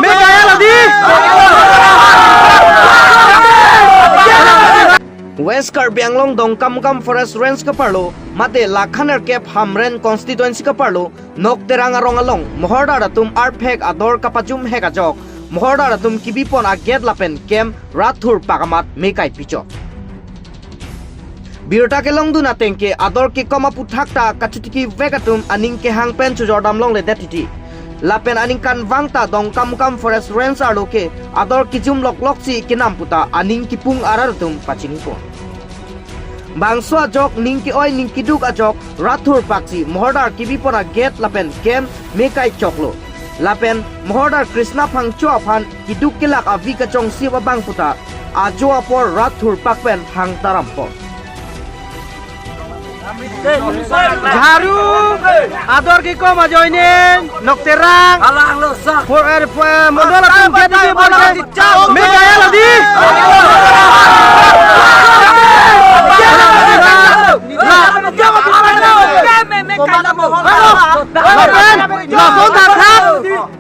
Mấy cái là đi. West Karbi Anglong dong Kam Forest Range ka parlo mate Lakhaner Kep Hamren constituency ka parlo nok teranga rong along mohorda ratum arphek ador kapachum heka jok mohorda ratum kibipon a get lapen kem rathur pagamat mekai picho birta ke long duna tengke ador ke koma puthakta kachutiki vegatum aning ke hangpen chu jordam long le detiti lapen aning kan wangta dong Kam Forest Range arloke ador kijum lok loksi kinam puta aning kipung araratum pachiniko bangswa jok ningki oi ningki duk ajok rathur paksi mohordar kibipona get lapen kem mekai choklo lapen mohordar Krishna phang chua phan kiduk kilak avi ka chong siwa bang puta ajo apor rathur pakpen hang tarampor Jaru ador ki ko majoinen nokterang alang lo sa for mondola tum kedi ki bolke me gaya ladi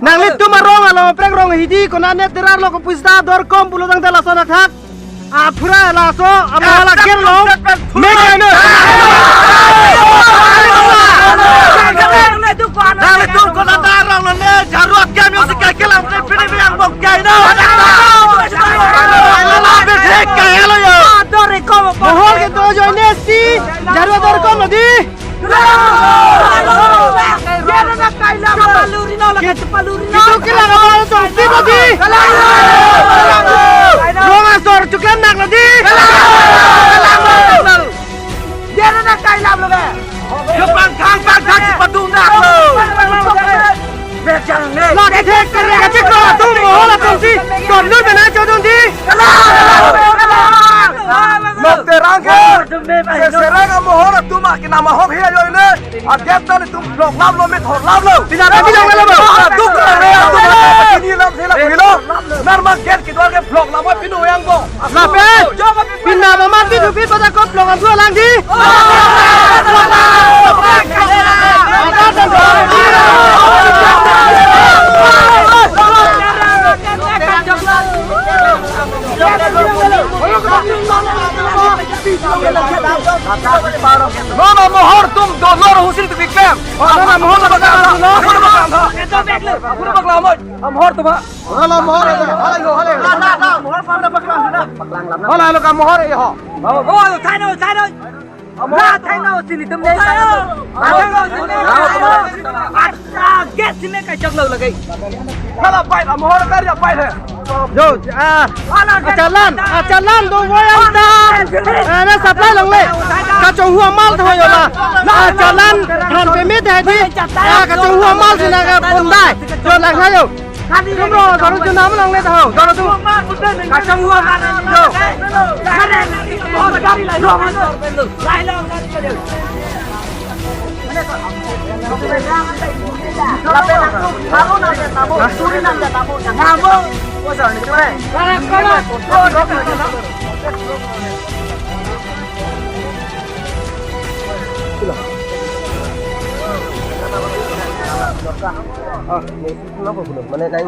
nang litu marong alo preng rong hidi konane terar lo ko pusta dor kom bulodang dala sona thak apura laso amala gerlo me gaya Nang itu kau nandarang nane jaruat kami music kelam pilih yang bokai no. Lebih sek kaya lo yo. Mohon kita join nesti jaruat dorkom lagi. Itu kira kamu langsung sih lagi. Rongas dor cuklam nak lagi. Dia nak kaya lam lo be. Jepang kang cepat tundak lo. Lagi cek kerja cek lo tu mohon lah tu si. Kondur benar jodoh di. Nokterang ke. Seserang mohon lah tu mak kena mohon hiya yo ini. Agak tadi tu blok lam lo method lam lo. Tidak lo. Tu kerja tu ini lam sila kilo. Normal get kita ke blok lam apa pinu yang go. Lapet. Pindah mama pinu pin pada kau blok lam dua lagi. Nona mohor tum dolor husin tu bikem. Nona mohor na baga no. Eto bekle. Apura bakla mo. Mohor tu ba. Nona mohor. Hale. Na. Mohor pa na bakla na. Hale ka mohor e ho. Oh, thai no. Na thai no sini tum nei. Get sini ka chak lo lagai. Kala pai mohor kar ya pai the. Yo, acalan do voyang dan. Na supply long le. Kacau huam mal thôi rồi mà acalan thằng phải biết thế đi kacau huam mal thì là bundai rồi là sao rồi đúng rồi rồi chúng nó long lên thôi rồi tu kacau huam rồi Ah, ini kenapa belum? Mana naik?